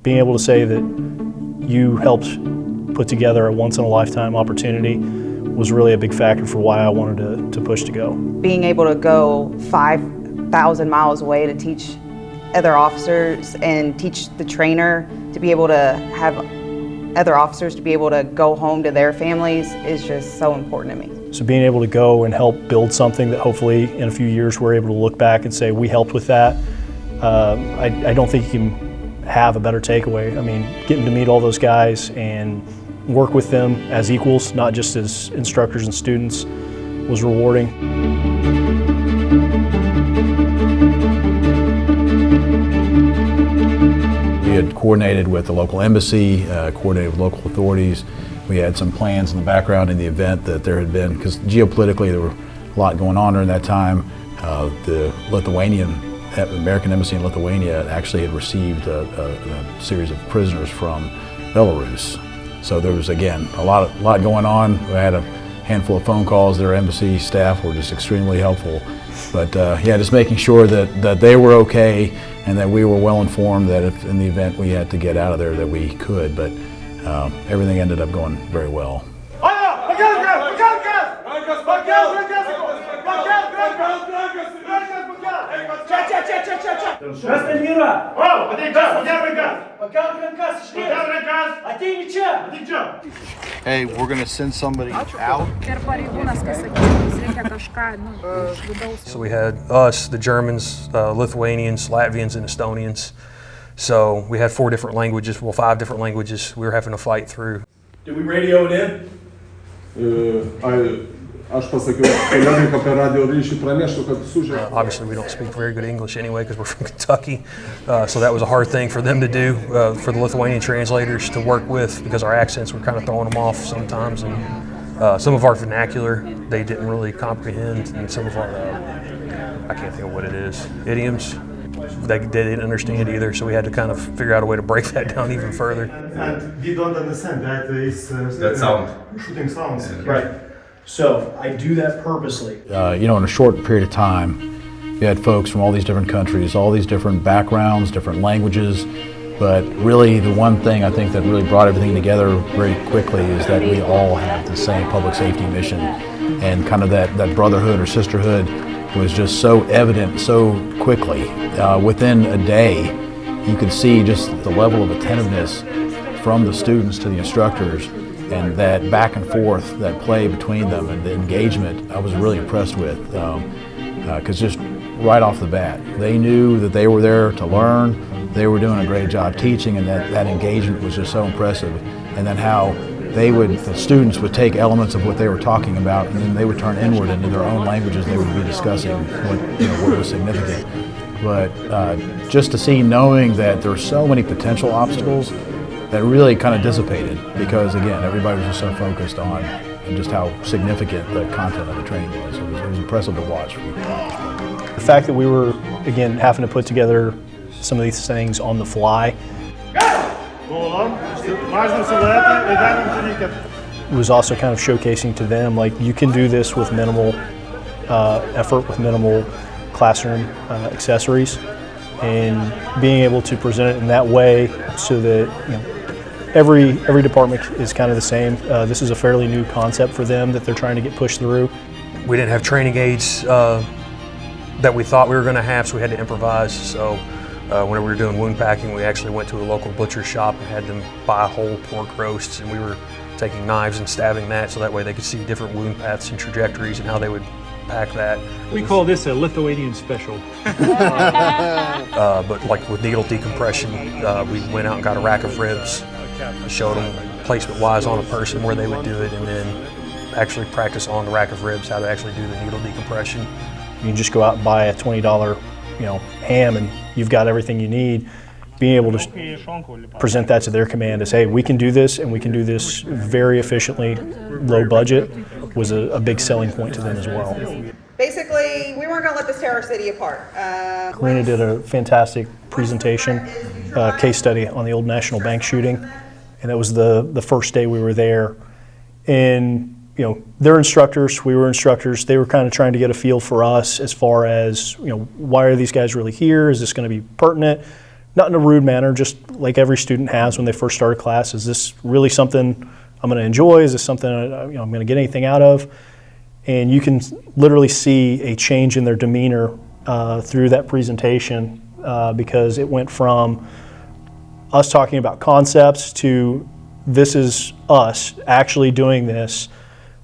being able to say that you helped put together a once-in-a-lifetime opportunity was really a big factor for why I wanted to push to go. Being able to go 5,000 miles away to teach other officers and teach the trainer, to be able to have other officers to be able to go home to their families is just so important to me. So being able to go and help build something that hopefully in a few years we're able to look back and say we helped with that, I don't think you can have a better takeaway. I mean, getting to meet all those guys and work with them as equals, not just as instructors and students, was rewarding. We had coordinated with the local embassy, coordinated with local authorities. We had some plans in the background in the event that there had been, because geopolitically there were a lot going on during that time. The American embassy in Lithuania actually had received a series of prisoners from Belarus. So there was, again, a lot going on. We had a handful of phone calls. Their embassy staff were just extremely helpful. But yeah, just making sure that they were okay and that we were well informed that if in the event we had to get out of there that we could. But everything ended up going very well. Hey, we're gonna send somebody out. So we had us, the Germans, Lithuanians, Latvians, and Estonians. So we had 4 different languages, well, 5 different languages we were having to fight through. Did we radio it in? Obviously we don't speak very good English anyway because we're from Kentucky, so that was a hard thing for them to do, for the Lithuanian translators to work with, because our accents were kind of throwing them off sometimes, and some of our vernacular they didn't really comprehend, and some of our, I can't think of what it is, idioms, they didn't understand either, so we had to kind of figure out a way to break that down even further. And we don't understand that is that sound. Shooting sounds. Yeah. Right. So I do that purposely. You know, in a short period of time, we had folks from all these different countries, all these different backgrounds, different languages, but really the one thing I think that really brought everything together very quickly is that we all have the same public safety mission, and kind of that brotherhood or sisterhood was just so evident so quickly. Within a day, you could see just the level of attentiveness from the students to the instructors, and that back and forth, that play between them and the engagement, I was really impressed with, because just right off the bat, they knew that they were there to learn, they were doing a great job teaching, and that engagement was just so impressive. And then how the students would take elements of what they were talking about, and then they would turn inward into their own languages. They would be discussing what was significant. But just to see, knowing that there were so many potential obstacles, that really kind of dissipated, because again, everybody was just so focused on just how significant the content of the training was. It was impressive to watch. The fact that we were, again, having to put together some of these things on the fly was also kind of showcasing to them, like, you can do this with minimal effort, with minimal classroom accessories, and being able to present it in that way so that, every department is kind of the same. This is a fairly new concept for them that they're trying to get pushed through. We didn't have training aids that we thought we were going to have, so we had to improvise. So whenever we were doing wound packing, we actually went to a local butcher shop and had them buy whole pork roasts, and we were taking knives and stabbing that so that way they could see different wound paths and trajectories and how they would pack that. We call this a Lithuanian special. But like with needle decompression, we went out and got a rack of ribs, showed them placement-wise on a person where they would do it, and then actually practice on the rack of ribs how to actually do the needle decompression. You can just go out and buy a $20 ham and you've got everything you need. Being able to present that to their command as, hey, we can do this, and we can do this very efficiently, low budget, was a big selling point to them as well. Basically, we weren't going to let this tear our city apart. Karina did a fantastic presentation, case study on the old National Bank shooting, and that was the first day we were there. And they're instructors, we were instructors. They were kind of trying to get a feel for us as far as, why are these guys really here? Is this going to be pertinent? not in a rude manner, just like every student has when they first start a class. Is this really something I'm going to enjoy? Is this something I'm going to get anything out of? And you can literally see a change in their demeanor through that presentation because it went from us talking about concepts to this is us actually doing this,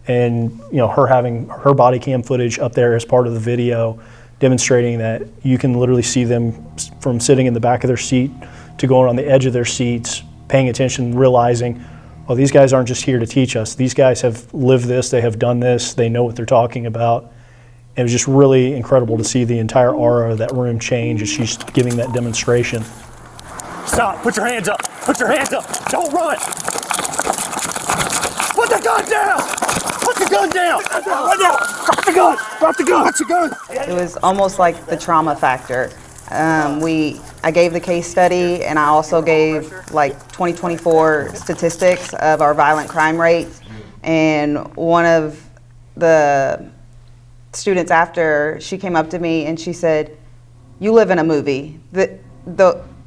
and her having her body cam footage up there as part of the video, demonstrating that you can literally see them from sitting in the back of their seat to going on the edge of their seats, paying attention, realizing, oh, these guys aren't just here to teach us. These guys have lived this, they have done this, they know what they're talking about. And it was just really incredible to see the entire aura of that room change as she's giving that demonstration. Stop, put your hands up, put your hands up, don't run. Put the gun down, put the gun down, right now, drop the gun, drop the gun, put your gun. It was almost like the trauma factor. I gave the case study, and I also gave like 2024 statistics of our violent crime rate. And one of the students after, she came up to me and she said, "You live in a movie.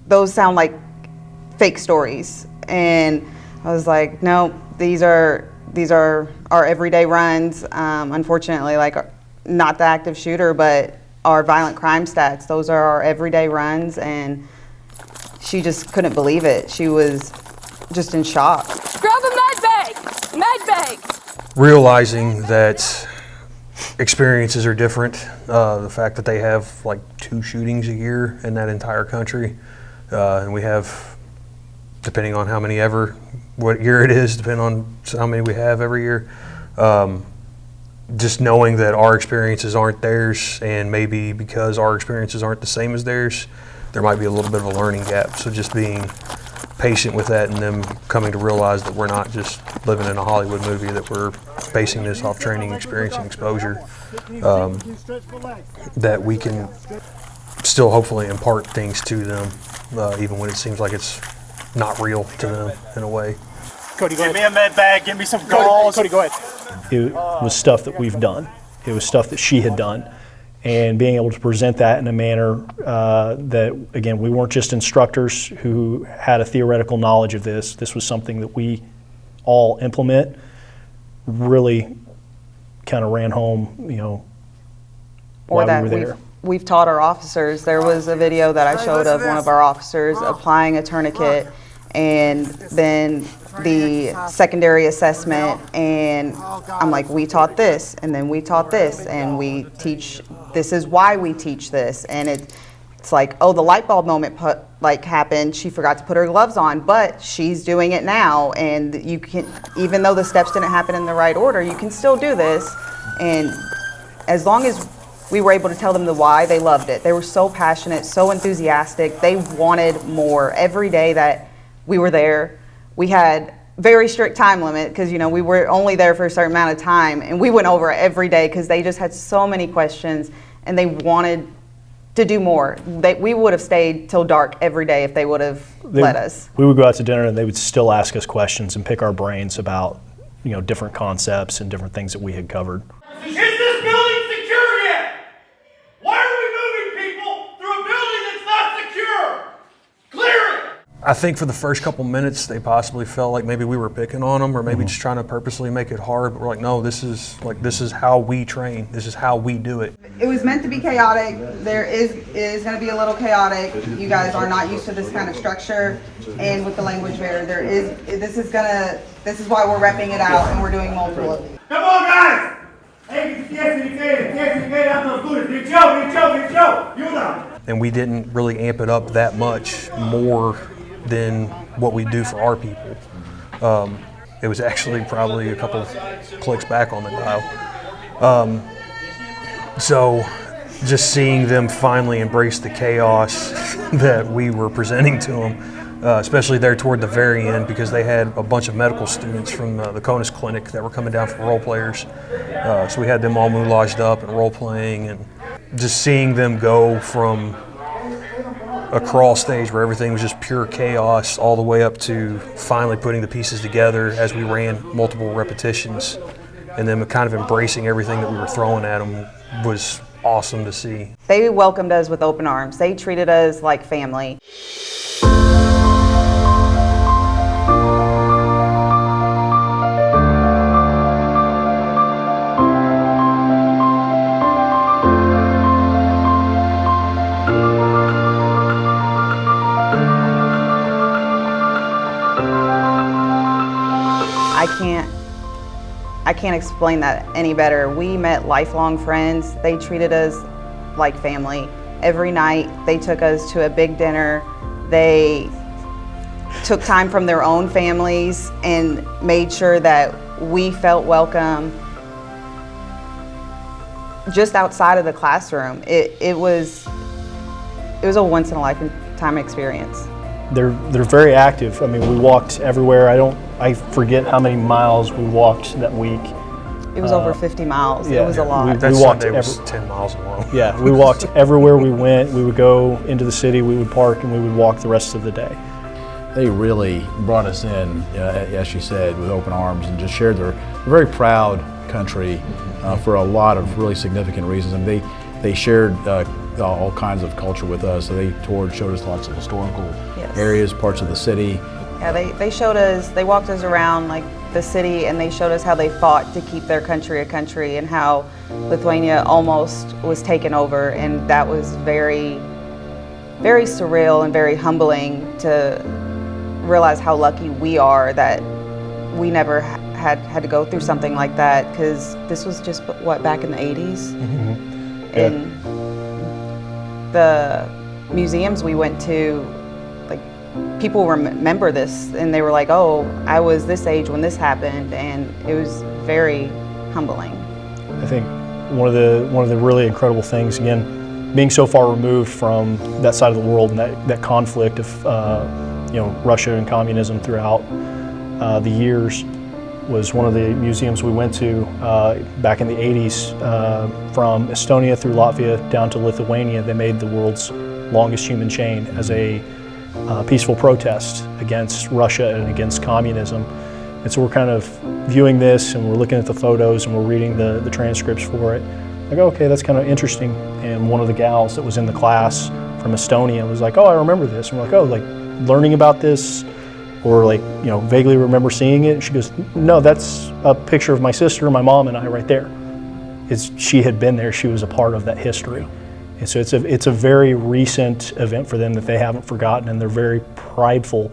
Those sound like fake stories." And I was like, "No, these are our everyday runs. Unfortunately, like not the active shooter, but our violent crime stats. Those are our everyday runs." And she just couldn't believe it. She was just in shock. Grab a med bag! Med bag! Realizing that experiences are different, the fact that they have like 2 shootings a year in that entire country, and we have, depending on how many what year it is, depending on how many we have every year, just knowing that our experiences aren't theirs, and maybe because our experiences aren't the same as theirs, there might be a little bit of a learning gap. So just being patient with that, and them coming to realize that we're not just living in a Hollywood movie, that we're basing this off training, experience, and exposure, that we can still hopefully impart things to them, even when it seems like it's not real to them in a way. Cody, go ahead. Give me a med bag, give me some gauze. Cody, go ahead. It was stuff that we've done. It was stuff that she had done. And being able to present that in a manner that, again, we weren't just instructors who had a theoretical knowledge of this. This was something that we all implement, really kind of ran home, while we were there. We've taught our officers. There was a video that I showed of one of our officers applying a tourniquet, and then the secondary assessment, and I'm like, we taught this, and then we taught this, and we teach, this is why we teach this. And it's like, oh, the light bulb moment happened, she forgot to put her gloves on, but she's doing it now, and you can, even though the steps didn't happen in the right order, you can still do this. And as long as we were able to tell them the why, they loved it. They were so passionate, so enthusiastic. They wanted more. Every day that we were there, we had very strict time limit because we were only there for a certain amount of time, and we went over every day because they just had so many questions and they wanted to do more. We would have stayed till dark every day if they would have let us. We would go out to dinner and they would still ask us questions and pick our brains about different concepts and different things that we had covered. Is this building secure yet? Why are we moving people through a building that's not secure? Clear it! I think for the first couple minutes, they possibly felt like maybe we were picking on them, or maybe just trying to purposely make it hard. But we're like, no, this is how we train. This is how we do it. It was meant to be chaotic. It is going to be a little chaotic. You guys are not used to this kind of structure, and with the language barrier, this is why we're repping it out and we're doing multiple of these. Come on, guys! And we didn't really amp it up that much more than what we do for our people. It was actually probably a couple of clicks back on the dial. So just seeing them finally embrace the chaos that we were presenting to them, especially there toward the very end, because they had a bunch of medical students from the CONUS clinic that were coming down for role players. So we had them all moulaged up and role playing, and just seeing them go from a crawl stage where everything was just pure chaos all the way up to finally putting the pieces together as we ran multiple repetitions, and then kind of embracing everything that we were throwing at them was awesome to see. They welcomed us with open arms. They treated us like family. I can't explain that any better. We met lifelong friends. They treated us like family. Every night they took us to a big dinner. They took time from their own families and made sure that we felt welcome. Just outside of the classroom, it was a once in a lifetime experience. They're very active. I mean, we walked everywhere. I forget how many miles we walked that week. It was over 50 miles. Yeah, it was a lot. That we walked Sunday was 10 miles long. Yeah, we walked everywhere we went. We would go into the city, we would park, and we would walk the rest of the day. They really brought us in, as she said, with open arms and just shared their very proud country for a lot of really significant reasons. And they shared all kinds of culture with us. So they showed us lots of historical areas, parts of the city. Yeah, they walked us around like the city, and they showed us how they fought to keep their country a country and how Lithuania almost was taken over. And that was very, very surreal and very humbling to realize how lucky we are that we never had to go through something like that, because this was just what, back in the 80s. Mm-hmm. Yeah. And the museums we went to, like, people remember this and they were like, oh, I was this age when this happened, and it was very humbling. I think one of the really incredible things, again, being so far removed from that side of the world and that conflict of Russia and communism throughout the years, was one of the museums we went to back in the 80s. From Estonia through Latvia down to Lithuania, they made the world's longest human chain as a peaceful protest against Russia and against communism. And so we're kind of viewing this, and we're looking at the photos, and we're reading the transcripts for it. Like, okay, that's kind of interesting. And one of the gals that was in the class from Estonia was like, oh, I remember this. And we're like, oh, like learning about this, or like, vaguely remember seeing it. And she goes, no, that's a picture of my sister, my mom, and I right there. She had been there. She was a part of that history. And so it's a very recent event for them that they haven't forgotten, and they're very prideful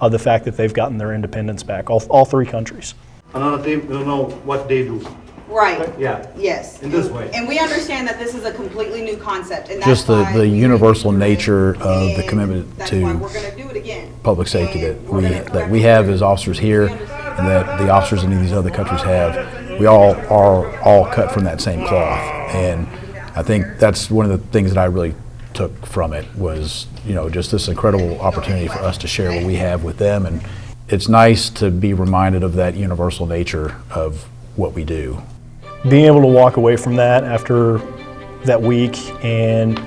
of the fact that they've gotten their independence back, all three countries. Another team will know what they do. Right. Yeah. Yes. In this way. And we understand that this is a completely new concept, and that's Just why the universal nature of the commitment that's why to we're going to do it again. public safety that we have as officers here, and that the officers in these other countries have. We all are all cut from that same cloth, and I think that's one of the things that I really took from it was, just this incredible opportunity for us to share what we have with them. And it's nice to be reminded of that universal nature of what we do. Being able to walk away from that after that week, and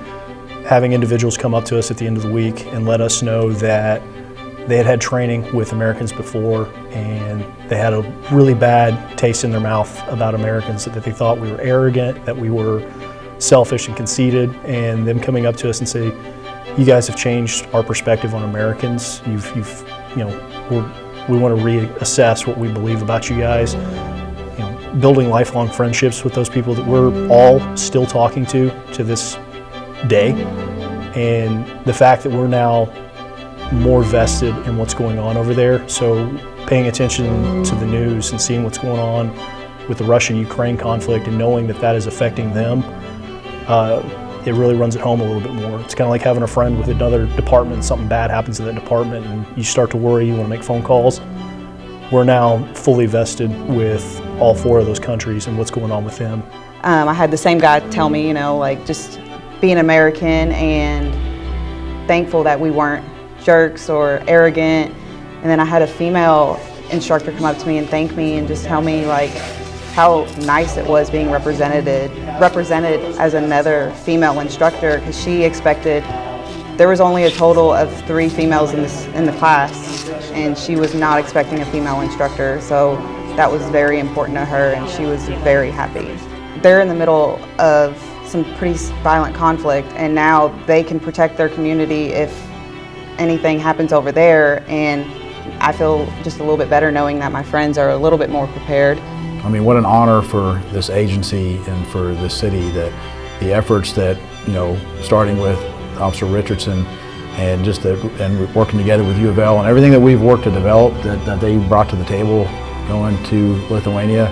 having individuals come up to us at the end of the week and let us know that they had had training with Americans before, and they had a really bad taste in their mouth about Americans, that they thought we were arrogant, that we were selfish and conceited, and them coming up to us and say, you guys have changed our perspective on Americans. We want to reassess what we believe about you guys. Building lifelong friendships with those people that we're all still talking to this day, and the fact that we're now more vested in what's going on over there. So paying attention to the news and seeing what's going on with the Russian-Ukraine conflict, and knowing that is affecting them, it really runs it home a little bit more. It's kind of like having a friend with another department, something bad happens to that department, and you start to worry, you want to make phone calls. We're now fully vested with all four of those countries and what's going on with them. I had the same guy tell me, just being American and thankful that we weren't jerks or arrogant. And then I had a female instructor come up to me and thank me and just tell me how nice it was being represented as another female instructor, because she expected, there was only a total of 3 females in the class, and she was not expecting a female instructor. So that was very important to her, and she was very happy. They're in the middle of some pretty violent conflict, and now they can protect their community if anything happens over there, and I feel just a little bit better knowing that my friends are a little bit more prepared. I mean, what an honor for this agency and for this city, that the efforts that, starting with Officer Richardson and working together with U of L and everything that we've worked to develop, that they brought to the table going to Lithuania.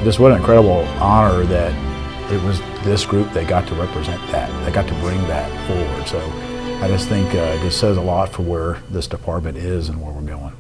Just what an incredible honor that it was this group that got to represent that, that got to bring that forward. So I just think it just says a lot for where this department is and where we're going.